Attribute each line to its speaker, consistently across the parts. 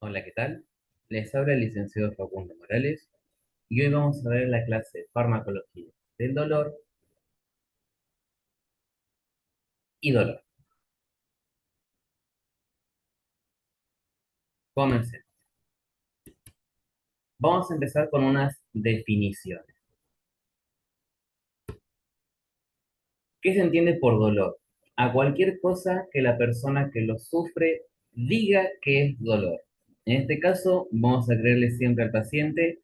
Speaker 1: Hola, ¿qué tal? Les habla el licenciado Facundo Morales y hoy vamos a ver la clase de farmacología del dolor y dolor. Comencemos. Vamos a empezar con unas definiciones. ¿Qué se entiende por dolor? A cualquier cosa que la persona que lo sufre diga que es dolor. En este caso, vamos a creerle siempre al paciente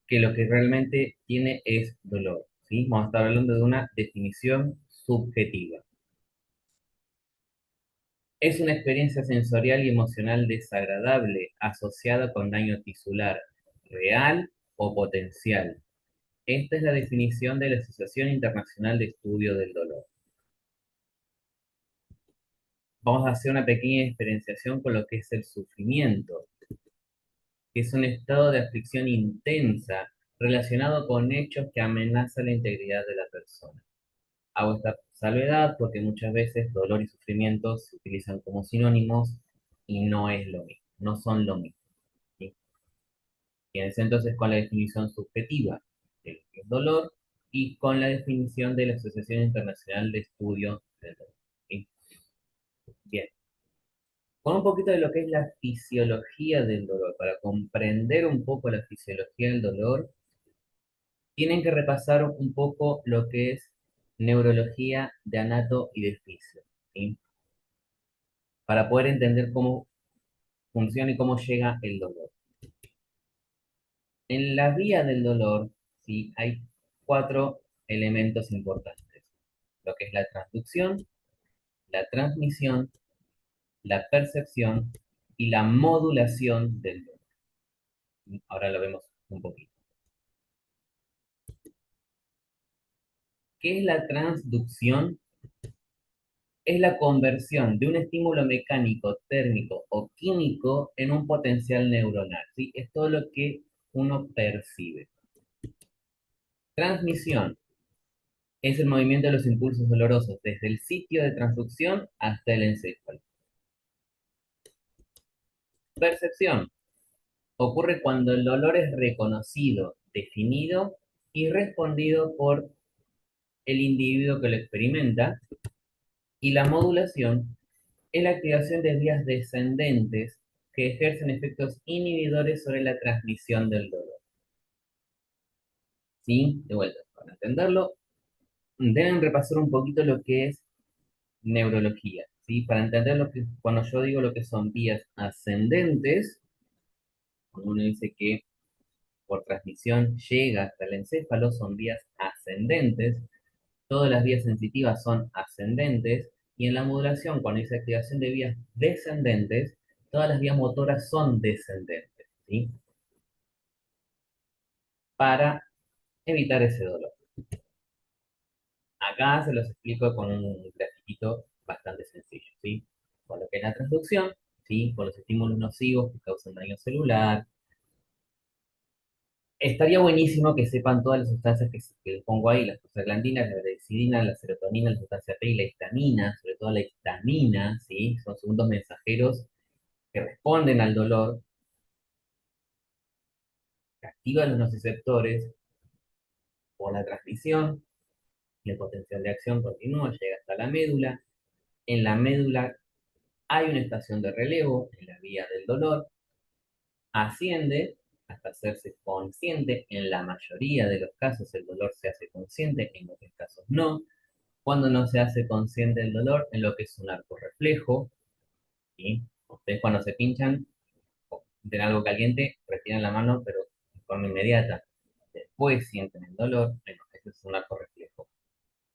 Speaker 1: que lo que realmente tiene es dolor, ¿sí? Vamos a estar hablando de una definición subjetiva. Es una experiencia sensorial y emocional desagradable asociada con daño tisular real o potencial. Esta es la definición de la Asociación Internacional de Estudio del Dolor. Vamos a hacer una pequeña diferenciación con lo que es el sufrimiento, que es un estado de aflicción intensa relacionado con hechos que amenazan la integridad de la persona. Hago esta salvedad porque muchas veces dolor y sufrimiento se utilizan como sinónimos y no es lo mismo, no son lo mismo. ¿Sí? Quédense entonces con la definición subjetiva de lo que es dolor y con la definición de la Asociación Internacional de Estudio del Dolor. ¿Sí? Bien, con un poquito de lo que es la fisiología del dolor, para comprender un poco la fisiología del dolor, tienen que repasar un poco lo que es neurología de anato y de fisio, ¿sí? Para poder entender cómo funciona y cómo llega el dolor. En la vía del dolor, ¿sí? Hay cuatro elementos importantes: lo que es la transducción, la transmisión, la percepción y la modulación del dolor. Ahora lo vemos un poquito. ¿Qué es la transducción? Es la conversión de un estímulo mecánico, térmico o químico en un potencial neuronal, ¿sí? Es todo lo que uno percibe. Transmisión es el movimiento de los impulsos dolorosos desde el sitio de transducción hasta el encéfalo. Percepción ocurre cuando el dolor es reconocido, definido y respondido por el individuo que lo experimenta. Y la modulación es la activación de vías descendentes que ejercen efectos inhibidores sobre la transmisión del dolor. ¿Sí? De vuelta, para entenderlo, deben repasar un poquito lo que es neurología. ¿Sí? Para entender lo que, cuando yo digo lo que son vías ascendentes, cuando uno dice que por transmisión llega hasta el encéfalo, son vías ascendentes. Todas las vías sensitivas son ascendentes, y en la modulación, cuando dice activación de vías descendentes, todas las vías motoras son descendentes, ¿sí? Para evitar ese dolor. Acá se los explico con un grafiquito bastante sencillo, ¿sí? Con lo que es la transducción, ¿sí? Con los estímulos nocivos que causan daño celular. Estaría buenísimo que sepan todas las sustancias que les pongo ahí: las prostaglandinas, la adrenaline, la serotonina, la sustancia P y la histamina, sobre todo la histamina, ¿sí? Son segundos mensajeros que responden al dolor, que activan los nociceptores por la transmisión, y el potencial de acción continúa, llega hasta la médula. En la médula hay una estación de relevo en la vía del dolor, asciende hasta hacerse consciente. En la mayoría de los casos el dolor se hace consciente, en otros casos no. Cuando no se hace consciente el dolor, en lo que es un arco reflejo, ¿sí? Ustedes cuando se pinchan o sienten algo caliente, retiran la mano, pero de forma inmediata. Después sienten el dolor, bueno, ese es un arco reflejo.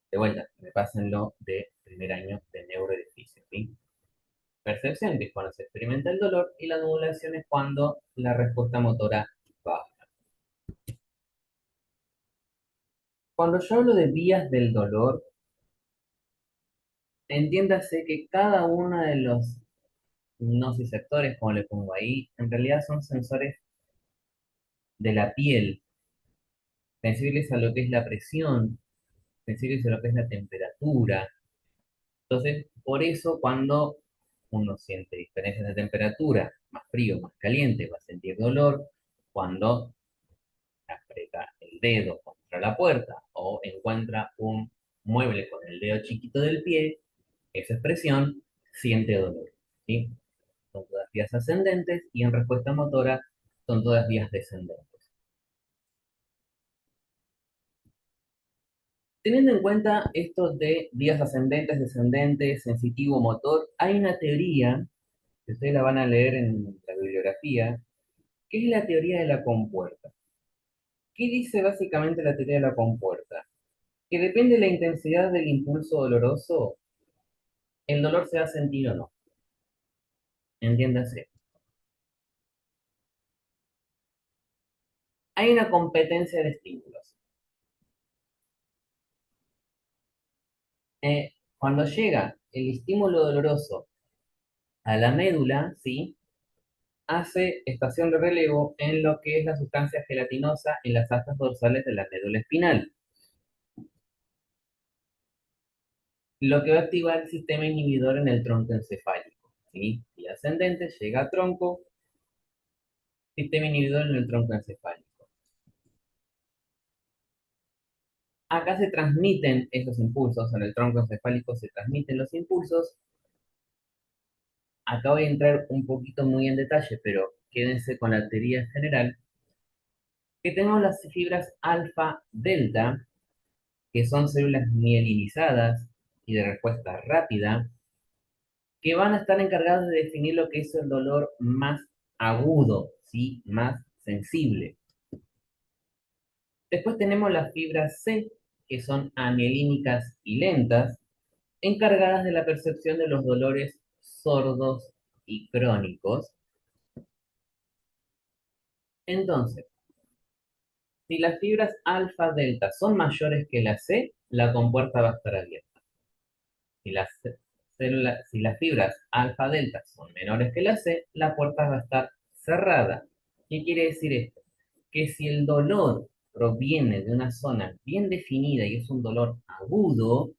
Speaker 1: De vuelta, repásenlo de primer año de neuroedificio, ¿sí? Percepción, que es cuando se experimenta el dolor, y la modulación es cuando la respuesta motora baja. Cuando yo hablo de vías del dolor, entiéndase que cada uno de los nociceptores, como le pongo ahí, en realidad son sensores de la piel, sensibles a lo que es la presión, sensibles a lo que es la temperatura. Entonces, por eso cuando uno siente diferencias de temperatura más frío, más caliente, va a sentir dolor cuando aprieta el dedo contra la puerta o encuentra un mueble con el dedo chiquito del pie, esa expresión siente dolor, ¿sí? Son todas vías ascendentes y en respuesta motora son todas vías descendentes. Teniendo en cuenta esto de vías ascendentes, descendentes, sensitivo, motor, hay una teoría, que ustedes la van a leer en la bibliografía, que es la teoría de la compuerta. ¿Qué dice básicamente la teoría de la compuerta? Que depende de la intensidad del impulso doloroso, el dolor se va a sentir o no. Entiéndase. Hay una competencia de estímulos. Cuando llega el estímulo doloroso a la médula, ¿sí? Hace estación de relevo en lo que es la sustancia gelatinosa en las astas dorsales de la médula espinal, lo que va a activar el sistema inhibidor en el tronco encefálico, ¿sí? Y ascendente llega a tronco, sistema inhibidor en el tronco encefálico. Acá se transmiten esos impulsos, en el tronco encefálico se transmiten los impulsos. Acá voy a entrar un poquito muy en detalle, pero quédense con la teoría general, que tenemos las fibras alfa-delta, que son células mielinizadas y de respuesta rápida, que van a estar encargadas de definir lo que es el dolor más agudo, ¿sí? Más sensible. Después tenemos las fibras C, que son amielínicas y lentas, encargadas de la percepción de los dolores sordos y crónicos. Entonces, si las fibras alfa delta son mayores que la C, la compuerta va a estar abierta. Si las, si las fibras alfa delta son menores que la C, la puerta va a estar cerrada. ¿Qué quiere decir esto? Que si el dolor proviene de una zona bien definida y es un dolor agudo,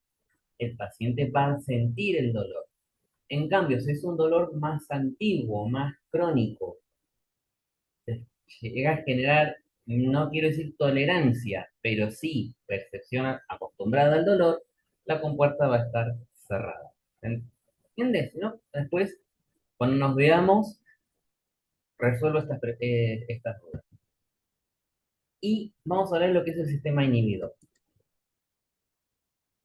Speaker 1: el paciente va a sentir el dolor. En cambio, si es un dolor más antiguo, más crónico, llega a generar, no quiero decir tolerancia, pero sí percepción acostumbrada al dolor, la compuerta va a estar cerrada. ¿Entiendes? ¿No? Después, cuando nos veamos, resuelvo estas dudas. Y vamos a ver lo que es el sistema inhibidor.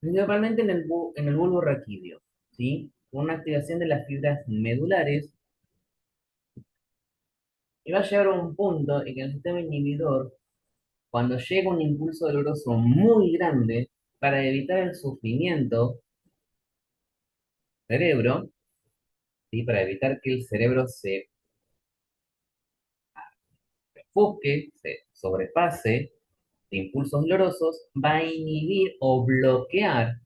Speaker 1: Principalmente en el bulbo raquídeo, ¿sí? Una activación de las fibras medulares y va a llegar a un punto en que el sistema inhibidor, cuando llega un impulso doloroso muy grande, para evitar el sufrimiento cerebro, ¿sí? Para evitar que el cerebro se enfoque, se sobrepase de impulsos dolorosos, va a inhibir o bloquear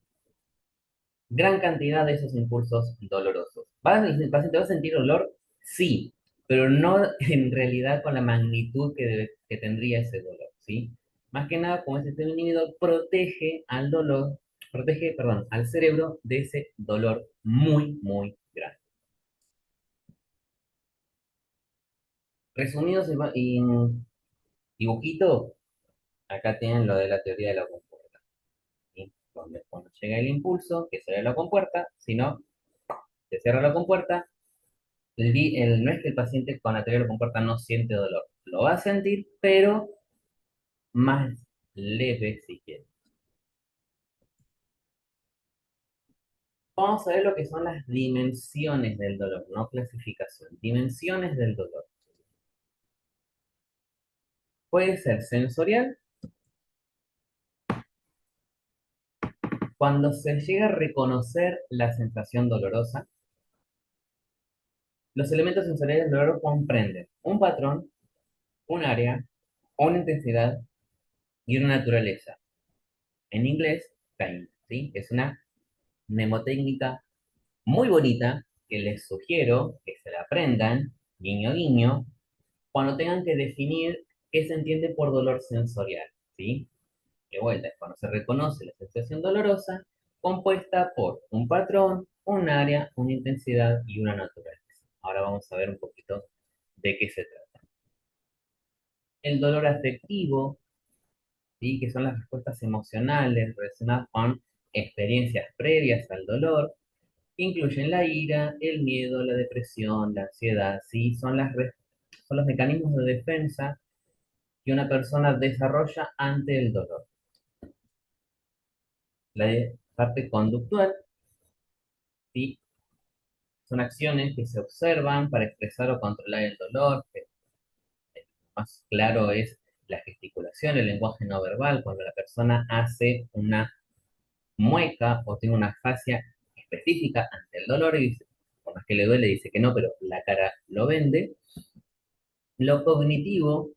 Speaker 1: gran cantidad de esos impulsos dolorosos. ¿El paciente va a sentir dolor? Sí, pero no en realidad con la magnitud que tendría ese dolor, ¿sí? Más que nada, como ese sistema inhibidor protege al dolor, protege, perdón, al cerebro de ese dolor muy, muy grande. Resumidos en dibujito, acá tienen lo de la teoría de la compuerta, ¿sí? Donde cuando llega el impulso, que sale la compuerta, si no, se cierra la compuerta. No es que el paciente con la teoría de la compuerta no siente dolor, lo va a sentir, pero más leve si quiere. Vamos a ver lo que son las dimensiones del dolor, no clasificación, dimensiones del dolor. Puede ser sensorial cuando se llega a reconocer la sensación dolorosa. Los elementos sensoriales del dolor comprenden un patrón, un área, una intensidad y una naturaleza. En inglés, time, ¿sí? Es una mnemotécnica muy bonita que les sugiero que se la aprendan, guiño guiño, cuando tengan que definir qué se entiende por dolor sensorial, ¿sí? De vuelta, es cuando se reconoce la sensación dolorosa compuesta por un patrón, un área, una intensidad y una naturaleza. Ahora vamos a ver un poquito ¿De qué se trata? El dolor afectivo, ¿sí? Que son las respuestas emocionales relacionadas con experiencias previas al dolor, que incluyen la ira, el miedo, la depresión, la ansiedad, ¿sí? Son los mecanismos de defensa que una persona desarrolla ante el dolor. La parte conductual, ¿sí? Son acciones que se observan para expresar o controlar el dolor, que más claro es la gesticulación, el lenguaje no verbal, cuando la persona hace una mueca o tiene una fascia específica ante el dolor y dice, por más que le duele, dice que no, pero la cara lo vende. Lo cognitivo,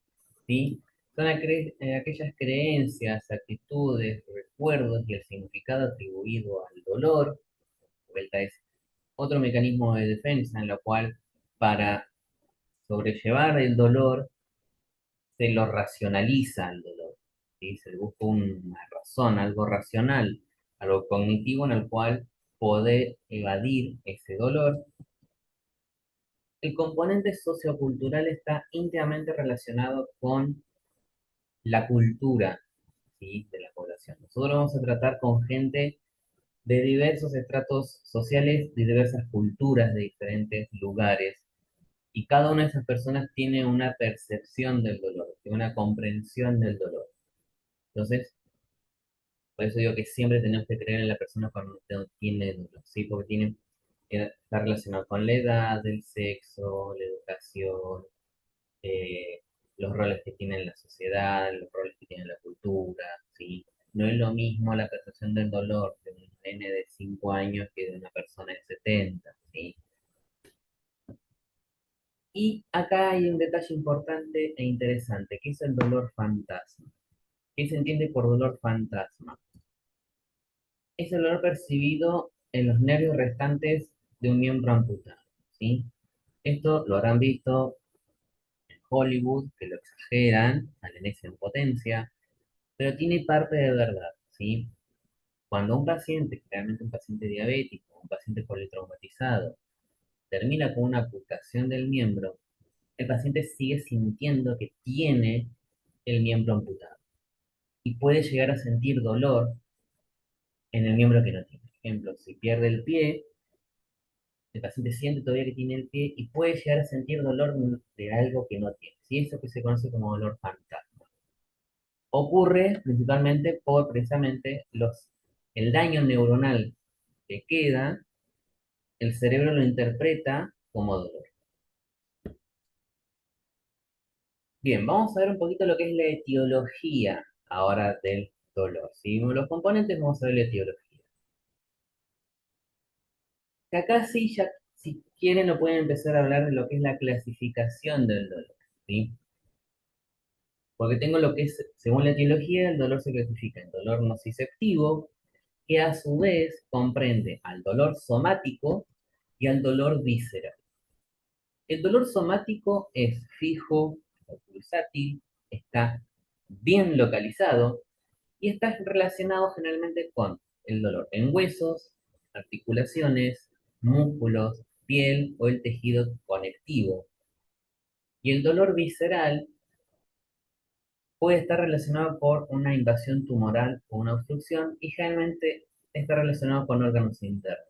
Speaker 1: ¿sí? Son aquellas creencias, actitudes, recuerdos y el significado atribuido al dolor. Vuelta es otro mecanismo de defensa en lo cual para sobrellevar el dolor se lo racionaliza el dolor, ¿sí? Se busca una razón, algo racional, algo cognitivo en el cual poder evadir ese dolor. El componente sociocultural está íntimamente relacionado con la cultura, ¿sí? De la población. Nosotros vamos a tratar con gente de diversos estratos sociales, de diversas culturas, de diferentes lugares, y cada una de esas personas tiene una percepción del dolor, tiene una comprensión del dolor. Entonces, por eso digo que siempre tenemos que creer en la persona cuando tiene dolor, ¿sí? Porque está relacionado con la edad, el sexo, la educación, eh, los roles que tiene la sociedad, los roles que tiene la cultura, ¿sí? No es lo mismo la percepción del dolor de un nene de 5 años que de una persona de 70, ¿sí? Y acá hay un detalle importante e interesante, que es el dolor fantasma. ¿Qué se entiende por dolor fantasma? Es el dolor percibido en los nervios restantes de un miembro amputado, ¿sí? Esto lo habrán visto en Hollywood, que lo exageran al enésima potencia, pero tiene parte de verdad, ¿sí? Cuando un paciente, generalmente un paciente diabético, un paciente politraumatizado, termina con una amputación del miembro, el paciente sigue sintiendo que tiene el miembro amputado y puede llegar a sentir dolor en el miembro que no tiene. Por ejemplo, si pierde el pie, el paciente siente todavía que tiene el pie y puede llegar a sentir dolor de algo que no tiene. ¿Sí? Eso que se conoce como dolor fantasma. Ocurre principalmente por precisamente el daño neuronal que queda, el cerebro lo interpreta como dolor. Bien, vamos a ver un poquito lo que es la etiología ahora del dolor. Si vemos los componentes, vamos a ver la etiología. Que acá sí, ya, si quieren, lo pueden empezar a hablar de lo que es la clasificación del dolor, ¿sí? Porque tengo lo que es, según la etiología, el dolor se clasifica en dolor nociceptivo, que a su vez comprende al dolor somático y al dolor visceral. El dolor somático es fijo, pulsátil, está bien localizado y está relacionado generalmente con el dolor en huesos, articulaciones, músculos, piel o el tejido conectivo. Y el dolor visceral puede estar relacionado por una invasión tumoral o una obstrucción y generalmente está relacionado con órganos internos.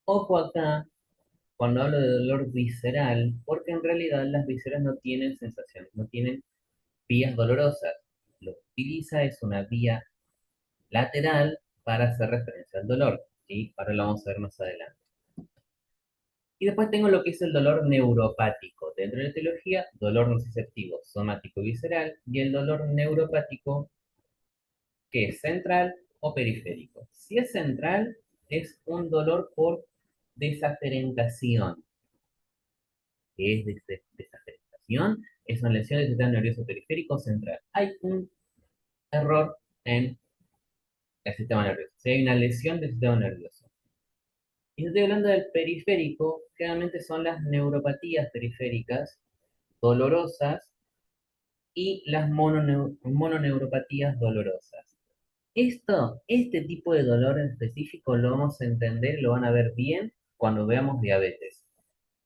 Speaker 1: Ojo acá cuando hablo de dolor visceral, porque en realidad las vísceras no tienen sensaciones, no tienen vías dolorosas. Lo que utiliza es una vía lateral para hacer referencia al dolor, ¿sí? Ahora lo vamos a ver más adelante. Y después tengo lo que es el dolor neuropático. Dentro de la etiología, dolor nociceptivo, somático y visceral, y el dolor neuropático, que es central o periférico. Si es central, es un dolor por desaferentación. ¿Qué es desaferentación? Es una lesión del sistema nervioso periférico central. Hay un error en el sistema nervioso. Si hay una lesión del sistema nervioso. Y estoy hablando del periférico, generalmente son las neuropatías periféricas dolorosas y las mononeuropatías dolorosas. Este tipo de dolor en específico lo vamos a entender, lo van a ver bien cuando veamos diabetes.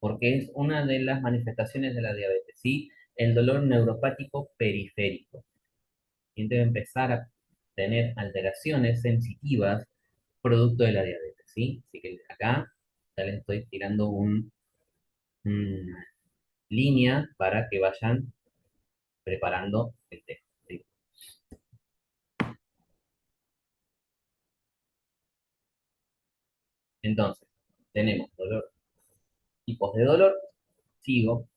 Speaker 1: porque es una de las manifestaciones de la diabetes, ¿sí? El dolor neuropático periférico. Y debe empezar a tener alteraciones sensitivas producto de la diabetes, ¿sí? Así que acá ya les estoy tirando una línea para que vayan preparando el texto, ¿sí? Entonces, tenemos dolor, tipos de dolor, sigo,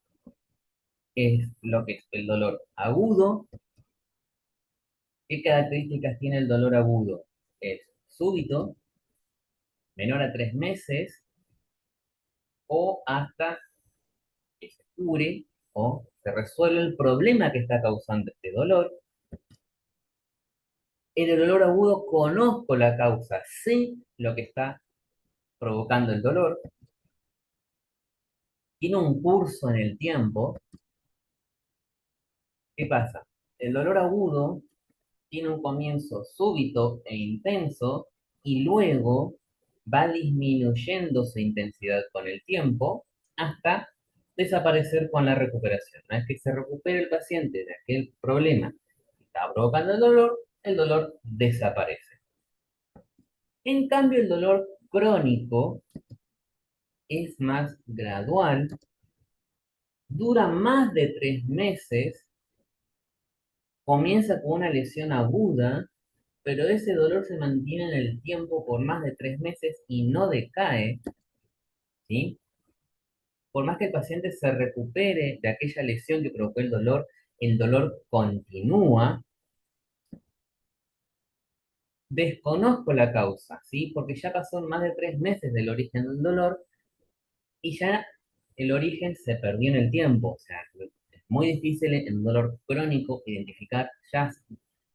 Speaker 1: es lo que es el dolor agudo. ¿Qué características tiene el dolor agudo? Es súbito, menor a 3 meses o hasta que se cure o se resuelve el problema que está causando este dolor. En el dolor agudo conozco la causa, sé lo que está provocando el dolor, tiene un curso en el tiempo. ¿Qué pasa? El dolor agudo tiene un comienzo súbito e intenso y luego va disminuyendo su intensidad con el tiempo hasta desaparecer con la recuperación. Una vez que se recupere el paciente de aquel problema que estaba provocando el dolor desaparece. En cambio, el dolor crónico es más gradual, dura más de 3 meses, comienza con una lesión aguda, pero ese dolor se mantiene en el tiempo por más de 3 meses y no decae, ¿sí? Por más que el paciente se recupere de aquella lesión que provocó el dolor continúa. Desconozco la causa, ¿sí? Porque ya pasó más de 3 meses del origen del dolor y ya el origen se perdió en el tiempo. O sea, es muy difícil en un dolor crónico identificar ya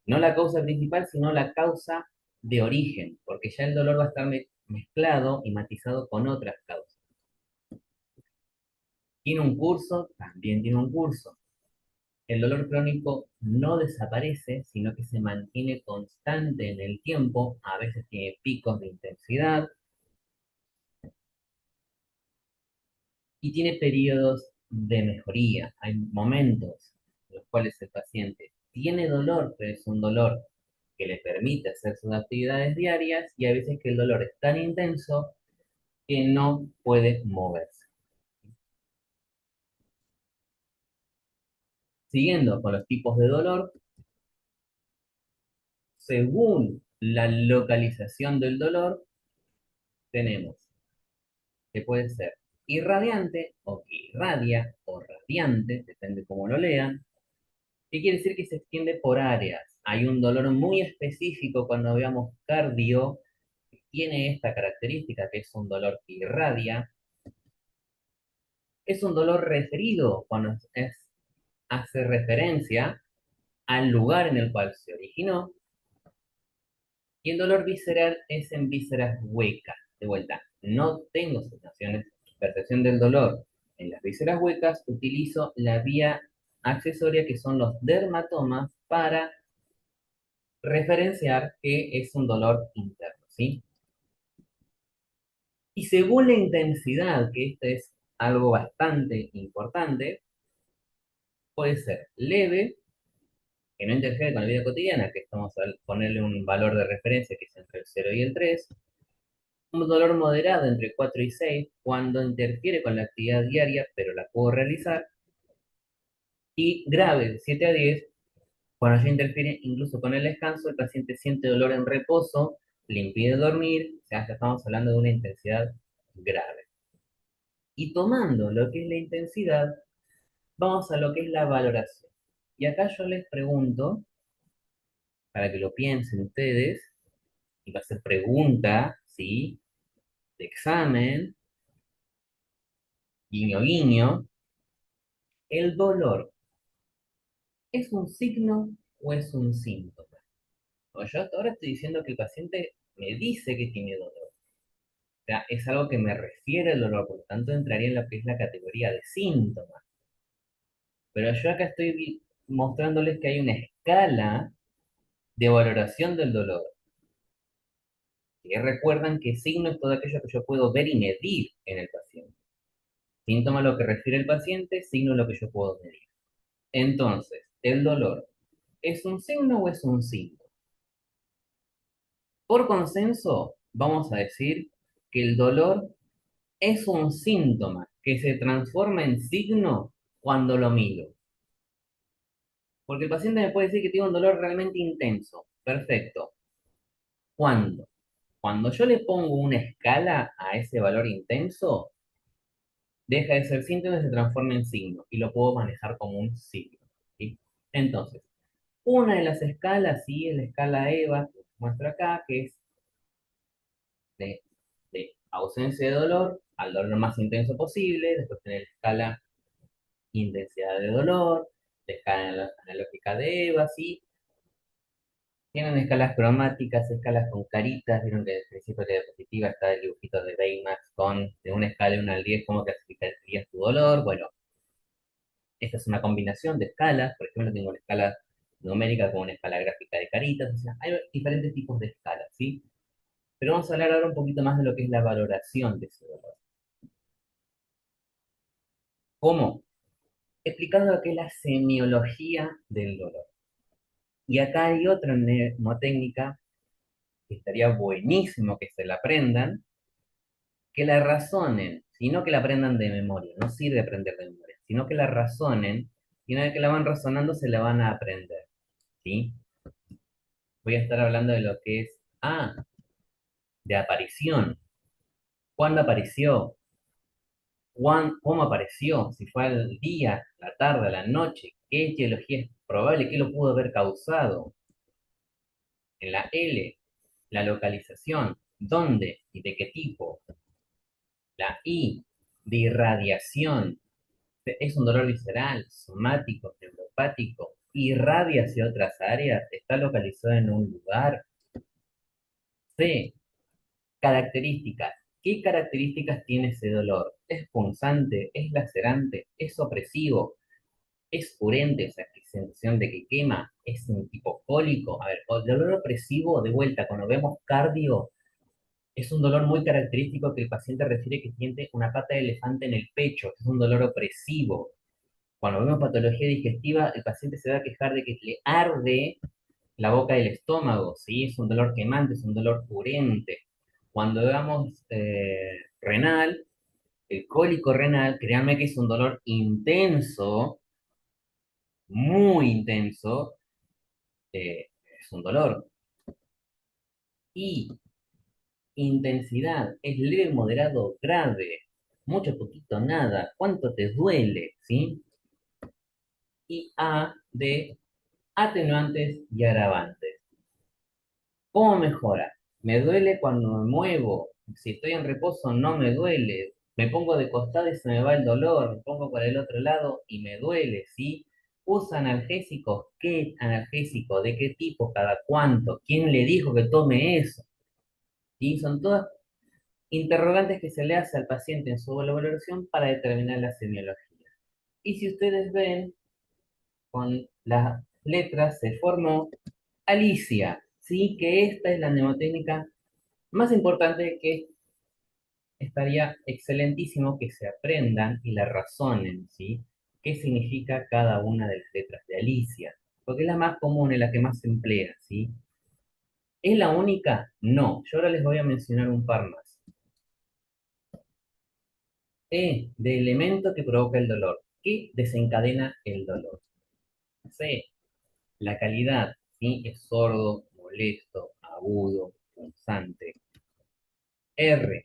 Speaker 1: no la causa principal, sino la causa de origen, porque ya el dolor va a estar mezclado y matizado con otras causas. ¿Tiene un curso? También tiene un curso. El dolor crónico no desaparece, sino que se mantiene constante en el tiempo, a veces tiene picos de intensidad y tiene periodos de mejoría. Hay momentos en los cuales el paciente tiene dolor, pero es un dolor que le permite hacer sus actividades diarias y hay veces que el dolor es tan intenso que no puede moverse. Siguiendo con los tipos de dolor, según la localización del dolor, tenemos que puede ser irradiante o que irradia o radiante, depende cómo lo lean. ¿Qué quiere decir que se extiende por áreas? Hay un dolor muy específico cuando veamos cardio, que tiene esta característica, que es un dolor que irradia. Es un dolor referido cuando hace referencia al lugar en el cual se originó. Y el dolor visceral es en vísceras huecas. De vuelta, no tengo sensaciones, percepción del dolor en las vísceras huecas, utilizo la vía accesoria que son los dermatomas para referenciar que es un dolor interno, ¿sí? Y según la intensidad, que esto es algo bastante importante, puede ser leve, que no interfiere con la vida cotidiana, que estamos a ponerle un valor de referencia que es entre el 0 y el 3, un dolor moderado entre 4 y 6 cuando interfiere con la actividad diaria, pero la puedo realizar, y grave de 7 a 10 cuando ya interfiere incluso con el descanso, el paciente siente dolor en reposo, le impide dormir, o sea, ya estamos hablando de una intensidad grave. Y tomando lo que es la intensidad, vamos a lo que es la valoración. Y acá yo les pregunto, para que lo piensen ustedes, y va a ser pregunta, ¿sí? De examen, guiño, guiño, ¿el dolor es un signo o es un síntoma? O yo hasta ahora estoy diciendo que el paciente me dice que tiene dolor. O sea, es algo que me refiere al dolor, por lo tanto entraría en lo que es la categoría de síntoma. Pero yo acá estoy mostrándoles que hay una escala de valoración del dolor. Y recuerdan que signo es todo aquello que yo puedo ver y medir en el paciente. Síntoma a lo que refiere el paciente, signo a lo que yo puedo medir. Entonces, ¿el dolor es un signo o es un signo? Por consenso, vamos a decir que el dolor es un síntoma que se transforma en signo cuando lo mido. Porque el paciente me puede decir que tiene un dolor realmente intenso. Perfecto. ¿Cuándo? Cuando yo le pongo una escala a ese valor intenso, deja de ser síntoma y se transforma en signo. Y lo puedo manejar como un signo. ¿Sí? Entonces, una de las escalas, sí, es la escala EVA, que muestra acá, que es de, de ausencia de dolor al dolor más intenso posible. Después tener la escala intensidad de dolor, la escala analógica de EVA, ¿sí? Tienen escalas cromáticas, escalas con caritas. Vieron que desde el principio de la diapositiva está el dibujito de Baymax con de una escala de 1 al 10 cómo clasificarías tu dolor. Bueno, esta es una combinación de escalas. Por ejemplo, tengo una escala numérica con una escala gráfica de caritas. O sea, hay diferentes tipos de escalas, ¿sí? Pero vamos a hablar ahora un poquito más de lo que es la valoración de ese dolor. ¿Cómo? Explicando lo que es la semiología del dolor. Y acá hay otra mnemotécnica que estaría buenísimo que se la aprendan, que la razonen, sino que la aprendan de memoria. No sirve aprender de memoria, sino que la razonen y una vez que la van razonando se la van a aprender. ¿Sí? Voy a estar hablando de lo que es de aparición. ¿Cuándo apareció? ¿Cómo apareció? Si fue al día, la tarde, la noche. ¿Qué etiología es probable? ¿Qué lo pudo haber causado? En la L, la localización. ¿Dónde y de qué tipo? La I, de irradiación. Es un dolor visceral, somático, neuropático, irradia hacia otras áreas, está localizado en un lugar. C, características. ¿Qué características tiene ese dolor? ¿Es punzante? ¿Es lacerante? ¿Es opresivo? ¿Es urente? O sea, ¿qué sensación de que quema? ¿Es un tipo cólico? A ver, el dolor opresivo, de vuelta, cuando vemos cardio, es un dolor muy característico que el paciente refiere que siente una pata de elefante en el pecho, es un dolor opresivo. Cuando vemos patología digestiva, el paciente se va a quejar de que le arde la boca del estómago, ¿sí? Es un dolor quemante, es un dolor urente. Cuando veamos renal, el cólico renal, créanme que es un dolor intenso, muy intenso, es un dolor. Y intensidad, es leve, moderado, grave, mucho, poquito, nada, cuánto te duele, ¿sí? Y A de atenuantes y agravantes. ¿Cómo mejora? Me duele cuando me muevo. Si estoy en reposo no me duele. Me pongo de costado y se me va el dolor. Me pongo por el otro lado y me duele, ¿sí? ¿Usa analgésicos? ¿Qué analgésico? ¿De qué tipo? ¿Cada cuánto? ¿Quién le dijo que tome eso? Y son todas interrogantes que se le hace al paciente en su valoración para determinar la semiología. Y si ustedes ven, con las letras se formó Alicia, ¿sí? Que esta es la mnemotécnica más importante, que estaría excelentísimo que se aprendan y la razonen, ¿sí? ¿Qué significa cada una de las letras de Alicia? Porque es la más común, es la que más se emplea, ¿sí? ¿Es la única? No. Yo ahora les voy a mencionar un par más. E, de elemento que provoca el dolor. ¿Qué desencadena el dolor? C, la calidad, ¿sí? Es sordo, molesto, agudo, punzante. R,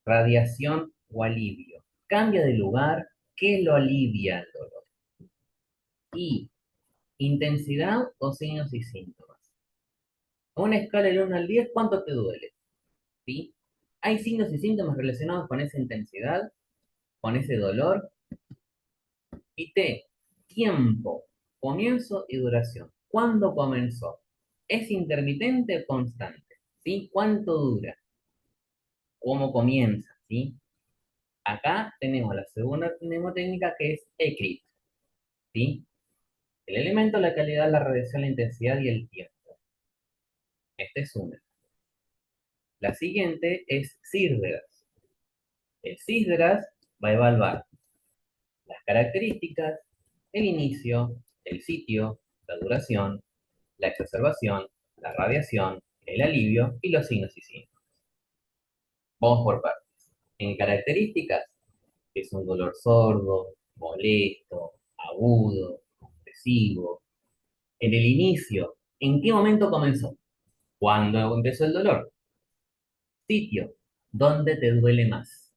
Speaker 1: radiación o alivio. Cambia de lugar, ¿qué lo alivia el dolor? Y intensidad o signos y síntomas. A una escala del 1 al 10, ¿cuánto te duele? ¿Sí? ¿Hay signos y síntomas relacionados con esa intensidad, con ese dolor? Y T, tiempo, comienzo y duración. ¿Cuándo comenzó? ¿Es intermitente o constante? ¿Sí? ¿Cuánto dura? ¿Cómo comienza? ¿Sí? Acá tenemos la segunda mnemotécnica que es ECRIT, ¿sí? El elemento, la calidad, la radiación, la intensidad y el tiempo. Esta es una. La siguiente es CIRDERAS. El CISDRAS va a evaluar las características, el inicio, el sitio, la duración, la exacerbación, la radiación, el alivio y los signos y síntomas. Vamos por partes. En características, es un dolor sordo, molesto, agudo, agresivo. En el inicio, ¿en qué momento comenzó? ¿Cuándo empezó el dolor? Sitio, ¿dónde te duele más?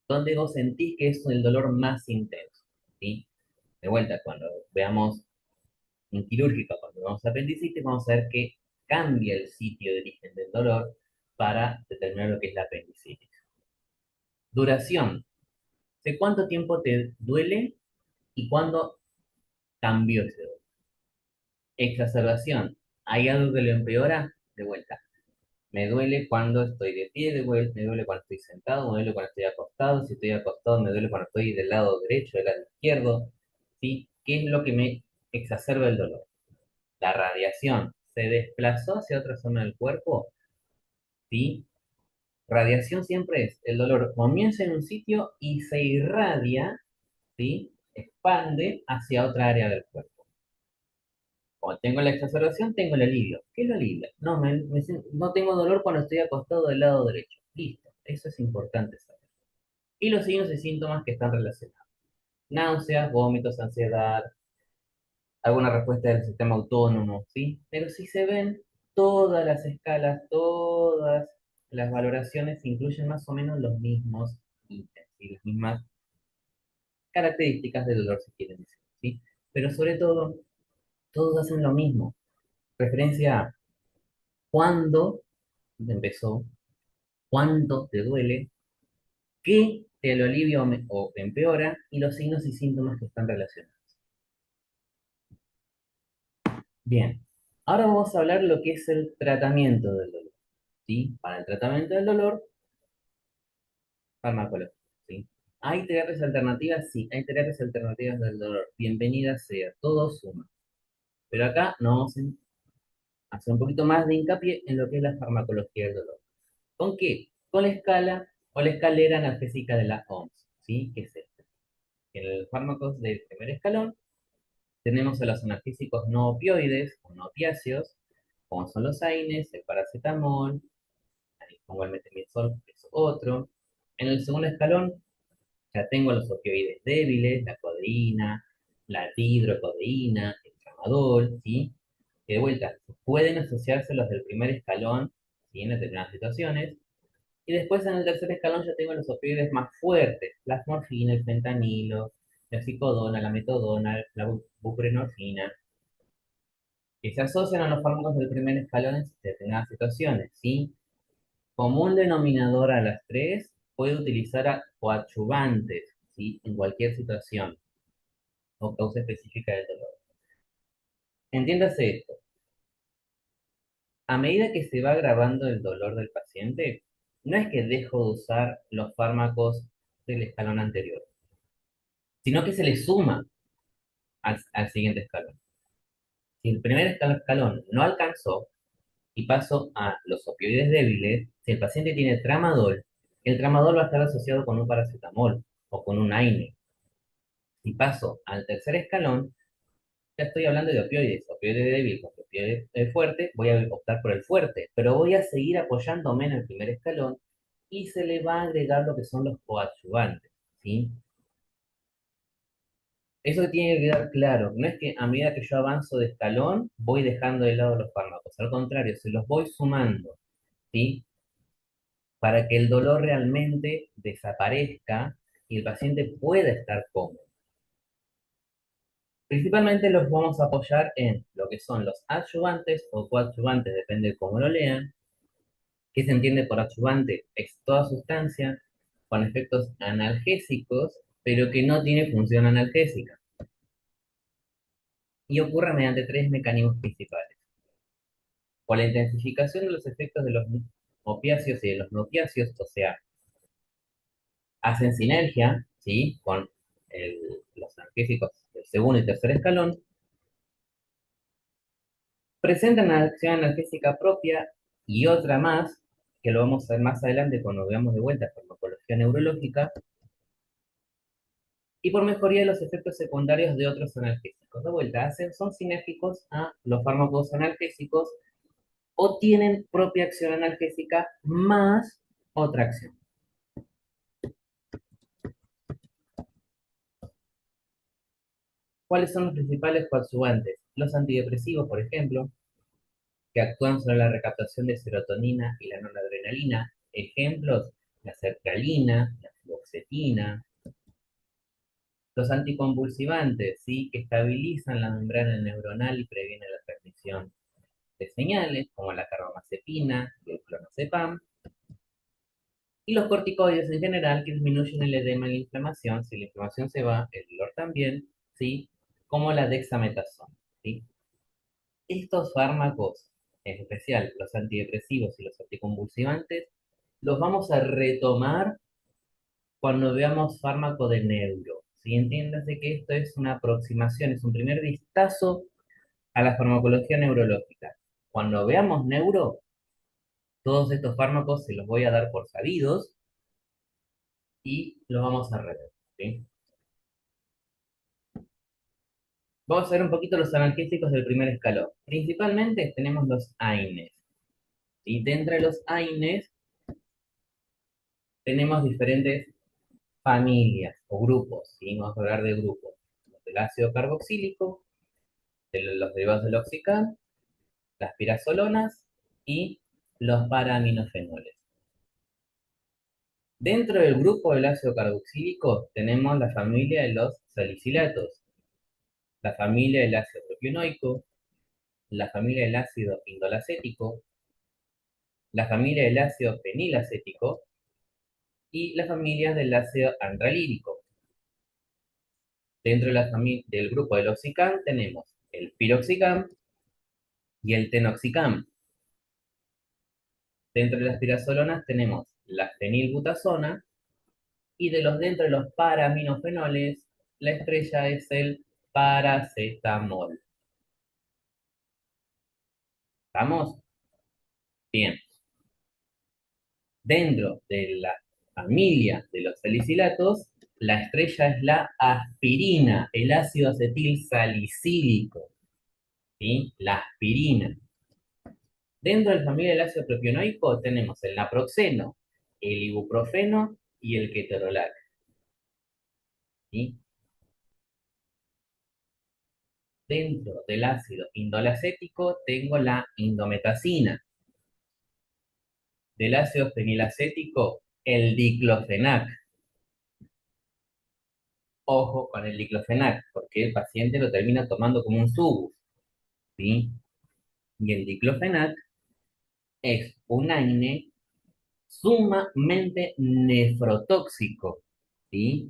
Speaker 1: ¿Dónde vos sentís que es el dolor más intenso? ¿Sí? De vuelta, cuando veamos en quirúrgica, cuando vemos apendicitis, vamos a ver que cambia el sitio de origen del dolor para determinar lo que es la apendicitis. Duración, ¿de cuánto tiempo te duele y cuándo cambió ese dolor? Exacerbación, ¿hay algo que lo empeora? De vuelta. Me duele cuando estoy de pie, me duele cuando estoy sentado, me duele cuando estoy acostado, si estoy acostado me duele cuando estoy del lado derecho, del lado izquierdo, ¿sí? ¿Qué es lo que me exacerba el dolor? La radiación se desplazó hacia otra zona del cuerpo, ¿sí? Radiación siempre es, el dolor comienza en un sitio y se irradia, ¿sí? Expande hacia otra área del cuerpo. Cuando tengo la exacerbación, tengo el alivio. ¿Qué es el alivio? No, no tengo dolor cuando estoy acostado del lado derecho. Listo, eso es importante saber. Y los signos y síntomas que están relacionados. Náuseas, vómitos, ansiedad, alguna respuesta del sistema autónomo, ¿sí? Pero si se ven todas las escalas, todas las valoraciones incluyen más o menos los mismos ítems y las mismas características del dolor, si quieren decir, ¿sí? Pero sobre todo, todos hacen lo mismo. Referencia a cuándo empezó, cuánto te duele, qué te lo alivia o empeora y los signos y síntomas que están relacionados. Bien, ahora vamos a hablar lo que es el tratamiento del dolor, ¿sí? Para el tratamiento del dolor, farmacología, ¿sí? ¿Hay terapias alternativas? Sí, hay terapias alternativas del dolor. Bienvenida sea, todo suma. Pero acá nos vamos a hacer un poquito más de hincapié en lo que es la farmacología del dolor. ¿Con qué? Con la escala o la escalera analgésica de la OMS, ¿sí? ¿Qué es esto? En los fármacos del primer escalón tenemos a los analgésicos no opioides o no opiáceos, como son los AINES, el paracetamol, como el metemizol, que es otro. En el segundo escalón ya tengo los opioides débiles, la codeína, la hidrocodeína, el tramadol, ¿sí? Que de vuelta, pueden asociarse los del primer escalón, ¿sí? En determinadas situaciones. Y después en el tercer escalón ya tengo los opioides más fuertes, la morfina, el fentanilo, la psicodona, la metadona, la buprenorfina, que se asocian a los fármacos del primer escalón en determinadas situaciones, ¿sí? Común denominador a las tres, puede utilizar coadyuvantes, ¿sí? En cualquier situación o causa específica del dolor. Entiéndase esto, a medida que se va agravando el dolor del paciente, no es que dejo de usar los fármacos del escalón anterior, sino que se le suma al siguiente escalón. Si el primer escalón no alcanzó y paso a los opioides débiles, si el paciente tiene tramadol, el tramadol va a estar asociado con un paracetamol o con un AINE. Si paso al tercer escalón, ya estoy hablando de opioides, opioides débiles con opioides fuertes, voy a optar por el fuerte, pero voy a seguir apoyándome en el primer escalón y se le va a agregar lo que son los coadyuvantes, ¿sí? Eso que tiene que quedar claro, no es que a medida que yo avanzo de escalón, voy dejando de lado los fármacos, al contrario, se los voy sumando, ¿sí? Para que el dolor realmente desaparezca y el paciente pueda estar cómodo. Principalmente los vamos a apoyar en lo que son los adyuvantes o coadyuvantes, depende de cómo lo lean. ¿Qué se entiende por adyuvante? Es toda sustancia con efectos analgésicos, pero que no tiene función analgésica. Y ocurre mediante tres mecanismos principales. Por la intensificación de los efectos de los opiáceos y de los no opiáceos, o sea, hacen sinergia, ¿sí? Con los analgésicos del segundo y tercer escalón, presentan una acción analgésica propia y otra más, que lo vamos a ver más adelante cuando veamos de vuelta farmacología neurológica, y por mejoría de los efectos secundarios de otros analgésicos. De vuelta, son sinérgicos a los fármacos analgésicos o tienen propia acción analgésica más otra acción. ¿Cuáles son los principales coadyuvantes? Los antidepresivos, por ejemplo, que actúan sobre la recaptación de serotonina y la noradrenalina. Ejemplos, la sertralina, la fluoxetina. Los anticonvulsivantes, ¿sí? Que estabilizan la membrana neuronal y previenen la transmisión de señales, como la carbamazepina y el clonazepam. Y los corticoides en general, que disminuyen el edema y la inflamación. Si la inflamación se va, el dolor también, ¿sí? Como la dexametasona, ¿sí? Estos fármacos, en especial los antidepresivos y los anticonvulsivantes, los vamos a retomar cuando veamos fármaco de neuro. ¿Sí? Entiéndase que esto es una aproximación, es un primer vistazo a la farmacología neurológica. Cuando veamos neuro, todos estos fármacos se los voy a dar por sabidos y los vamos a rever. ¿Sí? Vamos a ver un poquito los analgésicos del primer escalón. Principalmente tenemos los AINES. Y de entre los AINES tenemos diferentes familias o grupos, ¿sí? Vamos a hablar de grupos. Los del ácido carboxílico, los derivados del oxicam, las pirazolonas y los paraminofenoles. Dentro del grupo del ácido carboxílico tenemos la familia de los salicilatos, la familia del ácido propionoico, la familia del ácido indolacético, la familia del ácido fenilacético y la familia del ácido andralírico. Dentro de del grupo del oxicam tenemos el piroxicam y el tenoxicam. Dentro de las pirazolonas tenemos la fenilbutazona y dentro de los paraminofenoles, la estrella es el paracetamol. ¿Estamos? Bien. Dentro de la familia de los salicilatos, la estrella es la aspirina, el ácido acetil salicílico, ¿sí? La aspirina. Dentro de la familia del ácido propionoico tenemos el naproxeno, el ibuprofeno y el ketorolac, ¿sí? Dentro del ácido indolacético tengo la indometacina. Del ácido fenilacético, el diclofenac. Ojo con el diclofenac, porque el paciente lo termina tomando como un subus, ¿sí? Y el diclofenac es un AINE sumamente nefrotóxico, ¿sí?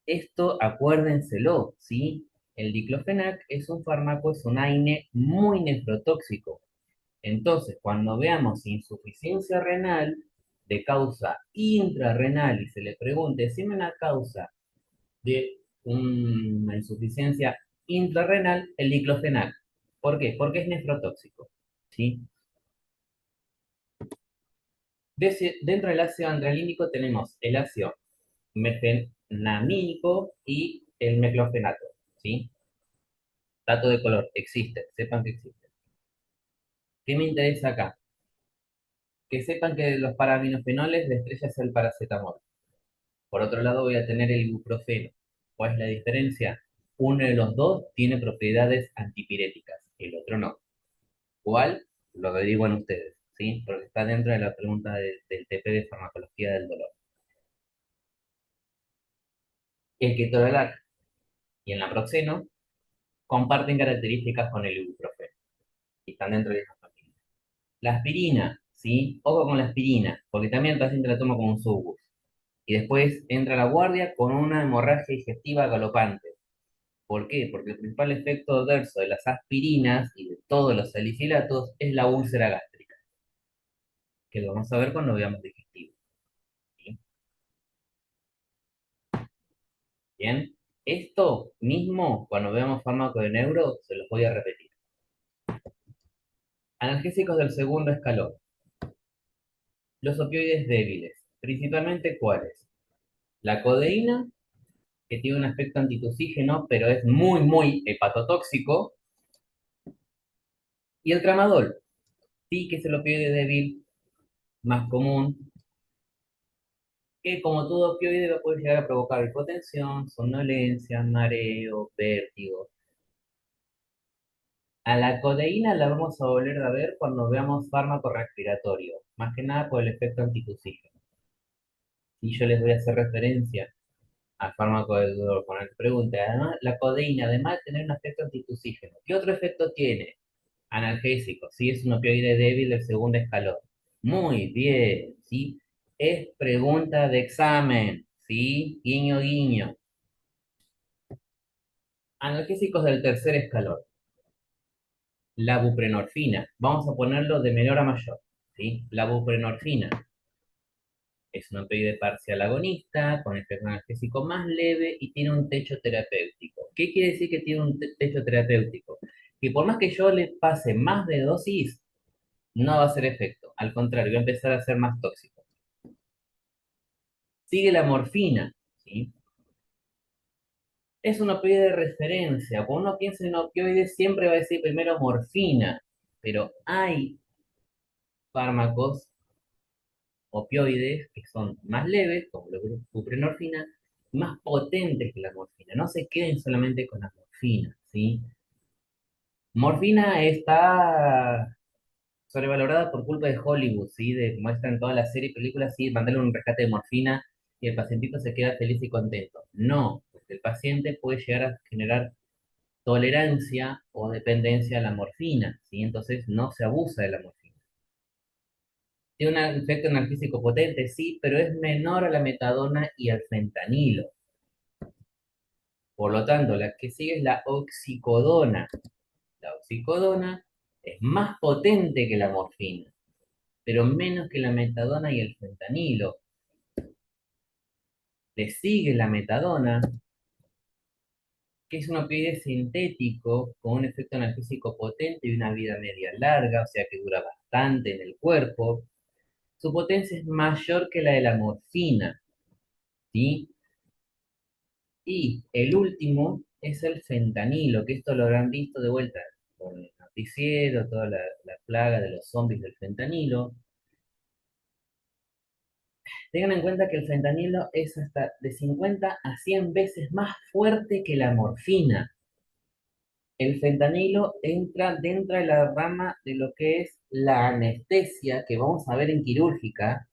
Speaker 1: Esto acuérdenselo, ¿sí? El diclofenac es un fármaco, es un AINE muy nefrotóxico. Entonces, cuando veamos insuficiencia renal de causa intrarrenal y se le pregunte si es una causa de una insuficiencia intrarrenal, el diclofenac. ¿Por qué? Porque es nefrotóxico, ¿sí? Dentro del ácido andralínico tenemos el ácido mefenamínico y el meclofenato, ¿sí? Dato de color, existe, sepan que existe. ¿Qué me interesa acá? Que sepan que de los paraminofenoles la estrella es el paracetamol. Por otro lado voy a tener el ibuprofeno. ¿Cuál es la diferencia? Uno de los dos tiene propiedades antipiréticas, el otro no. ¿Cuál? Lo averiguan ustedes, ¿sí? Porque está dentro de la pregunta del TP de farmacología del dolor. El ketorolac y el naproxeno comparten características con el ibuprofeno y están dentro de esa familia. La aspirina, ¿sí? Ojo con la aspirina, porque también el paciente la toma como un subus. Y después entra a la guardia con una hemorragia digestiva galopante. ¿Por qué? Porque el principal efecto adverso de las aspirinas y de todos los salicilatos es la úlcera gástrica, que lo vamos a ver cuando veamos digestivo. ¿Sí? Bien, esto mismo, cuando veamos fármaco de neuro, se los voy a repetir. Analgésicos del segundo escalón. Los opioides débiles, principalmente ¿cuáles? La codeína, que tiene un efecto antitusígeno, pero es muy, muy hepatotóxico. Y el tramadol, sí, que es el opioide débil más común, que como todo opioide puede llegar a provocar hipotensión, somnolencia, mareo, vértigo. A la codeína la vamos a volver a ver cuando veamos fármaco respiratorio, más que nada por el efecto antitusígeno. Y yo les voy a hacer referencia al fármaco del dolor con el que pregunte. Además, la codeína, además de tener un efecto antitusígeno, ¿qué otro efecto tiene? Analgésico, ¿sí? Es un opioide débil del segundo escalón. Muy bien, ¿sí? Es pregunta de examen, ¿sí? Guiño, guiño. Analgésicos del tercer escalón. La buprenorfina. Vamos a ponerlo de menor a mayor, ¿sí? La buprenorfina es un opioide parcial agonista con efecto analgésico más leve y tiene un techo terapéutico. ¿Qué quiere decir que tiene un techo terapéutico? Que por más que yo le pase más de dosis, no va a hacer efecto. Al contrario, va a empezar a ser más tóxico. Sigue la morfina, ¿sí? Es un opioide de referencia. Cuando uno piensa en opioides, siempre va a decir primero morfina, pero hay fármacos opioides que son más leves, como la buprenorfina, más potentes que la morfina. No se queden solamente con la morfina, ¿sí? Morfina está sobrevalorada por culpa de Hollywood, ¿sí? De muestran todas las series y películas, sí, mandarle un rescate de morfina y el pacientito se queda feliz y contento. No, porque el paciente puede llegar a generar tolerancia o dependencia a la morfina, ¿sí? Entonces no se abusa de la morfina. Tiene un efecto analgésico potente, sí, pero es menor a la metadona y al fentanilo. Por lo tanto, la que sigue es la oxicodona. La oxicodona es más potente que la morfina, pero menos que la metadona y el fentanilo. Le sigue la metadona, que es un opioide sintético con un efecto analgésico potente y una vida media larga, o sea que dura bastante en el cuerpo. Su potencia es mayor que la de la morfina, ¿sí? Y el último es el fentanilo, que esto lo habrán visto de vuelta con el noticiero, toda la plaga de los zombies del fentanilo. Tengan en cuenta que el fentanilo es hasta de 50 a 100 veces más fuerte que la morfina. El fentanilo entra dentro de la rama de lo que es la anestesia, que vamos a ver en quirúrgica,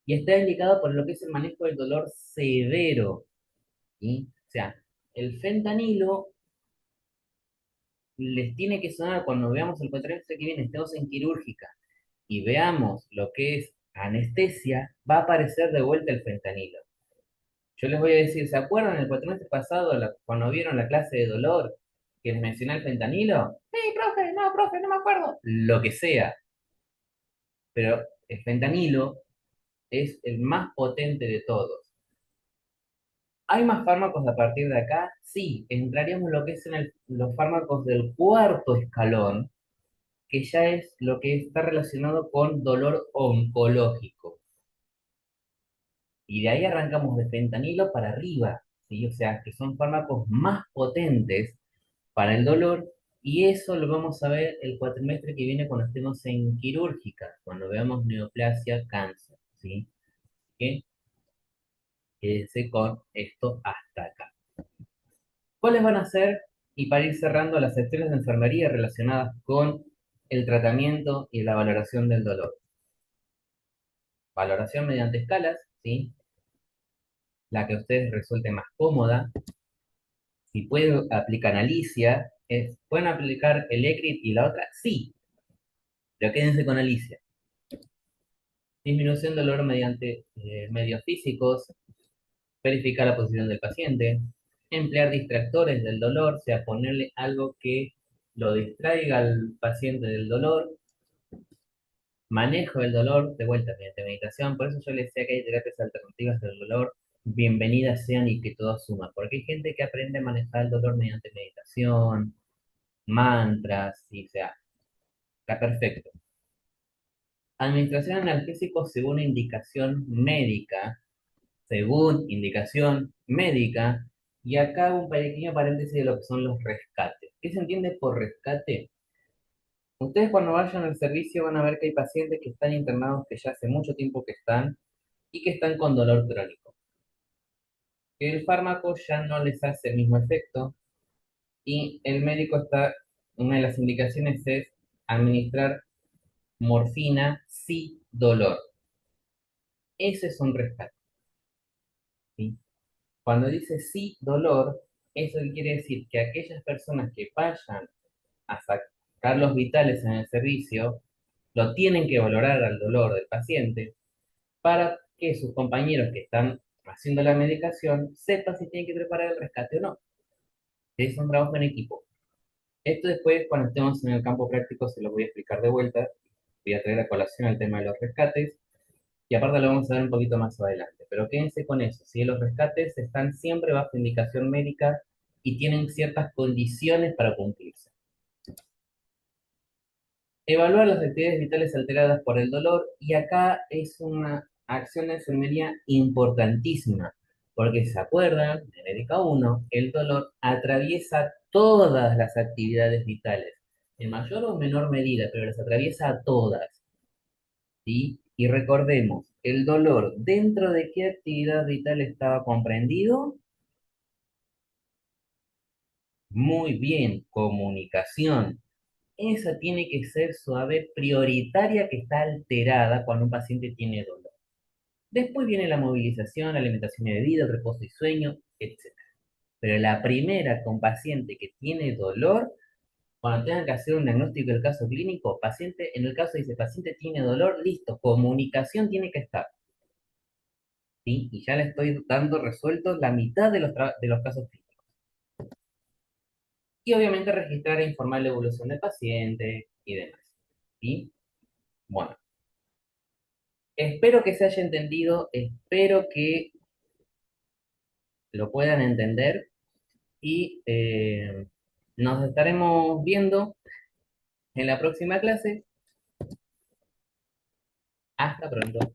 Speaker 1: y está indicado por lo que es el manejo del dolor severo, ¿sí? O sea, el fentanilo les tiene que sonar cuando veamos el cuatrimestre que viene, estemos en quirúrgica y veamos lo que es anestesia, va a aparecer de vuelta el fentanilo. Yo les voy a decir, ¿se acuerdan el cuatrimestre pasado cuando vieron la clase de dolor que les mencioné el fentanilo? Sí, profe, no me acuerdo. Lo que sea, pero el fentanilo es el más potente de todos. ¿Hay más fármacos a partir de acá? Sí, entraríamos en lo que es los fármacos del cuarto escalón, que ya es lo que está relacionado con dolor oncológico. Y de ahí arrancamos de fentanilo para arriba, ¿sí? O sea, que son fármacos más potentes para el dolor, y eso lo vamos a ver el cuatrimestre que viene cuando estemos en quirúrgica, cuando veamos neoplasia, cáncer, ¿sí? Que quédense con esto hasta acá. ¿Cuáles van a ser, y para ir cerrando, las secciones de enfermería relacionadas con el tratamiento y la valoración del dolor? Valoración mediante escalas, ¿sí? La que a ustedes resulte más cómoda. Si pueden aplicar Alicia, ¿pueden aplicar el ECRIT y la otra? Sí, pero quédense con Alicia. Disminución del dolor mediante medios físicos, verificar la posición del paciente, emplear distractores del dolor, o sea, ponerle algo que lo distraiga al paciente del dolor, manejo del dolor, de vuelta mediante meditación. Por eso yo les decía que hay terapias alternativas del dolor, bienvenidas sean y que todo suma, porque hay gente que aprende a manejar el dolor mediante meditación, mantras, y, o sea, está perfecto. Administración de analgésicos según indicación médica, según indicación médica. Y acá un pequeño paréntesis de lo que son los rescates. ¿Qué se entiende por rescate? Ustedes cuando vayan al servicio van a ver que hay pacientes que están internados que ya hace mucho tiempo que están y que están con dolor crónico. Que el fármaco ya no les hace el mismo efecto y el médico está, una de las indicaciones es administrar morfina sin dolor. Ese es un rescate, ¿sí? Cuando dice sí dolor, eso quiere decir que aquellas personas que vayan a sacar los vitales en el servicio, lo tienen que valorar al dolor del paciente para que sus compañeros que están haciendo la medicación sepan si tienen que preparar el rescate o no. Es un trabajo en equipo. Esto después, cuando estemos en el campo práctico, se lo voy a explicar de vuelta. Voy a traer a colación el tema de los rescates y aparte lo vamos a ver un poquito más adelante. Pero quédense con eso, si los rescates están siempre bajo indicación médica y tienen ciertas condiciones para cumplirse. Evaluar las actividades vitales alteradas por el dolor, y acá es una acción de enfermería importantísima, porque se acuerdan, en Médica 1, el dolor atraviesa todas las actividades vitales, en mayor o menor medida, pero las atraviesa a todas, ¿sí? Y recordemos, el dolor, ¿dentro de qué actividad vital estaba comprendido? Muy bien, comunicación. Esa tiene que ser suave, prioritaria, que está alterada cuando un paciente tiene dolor. Después viene la movilización, la alimentación y bebida, el reposo y sueño, etc. Pero la primera con paciente que tiene dolor, cuando tengan que hacer un diagnóstico del caso clínico, paciente, en el caso dice paciente tiene dolor, listo, comunicación tiene que estar, ¿sí? Y ya le estoy dando resueltos la mitad de de los casos clínicos. Y obviamente registrar e informar la evolución del paciente y demás, ¿sí? Bueno. Espero que se haya entendido, espero que lo puedan entender y nos estaremos viendo en la próxima clase. Hasta pronto.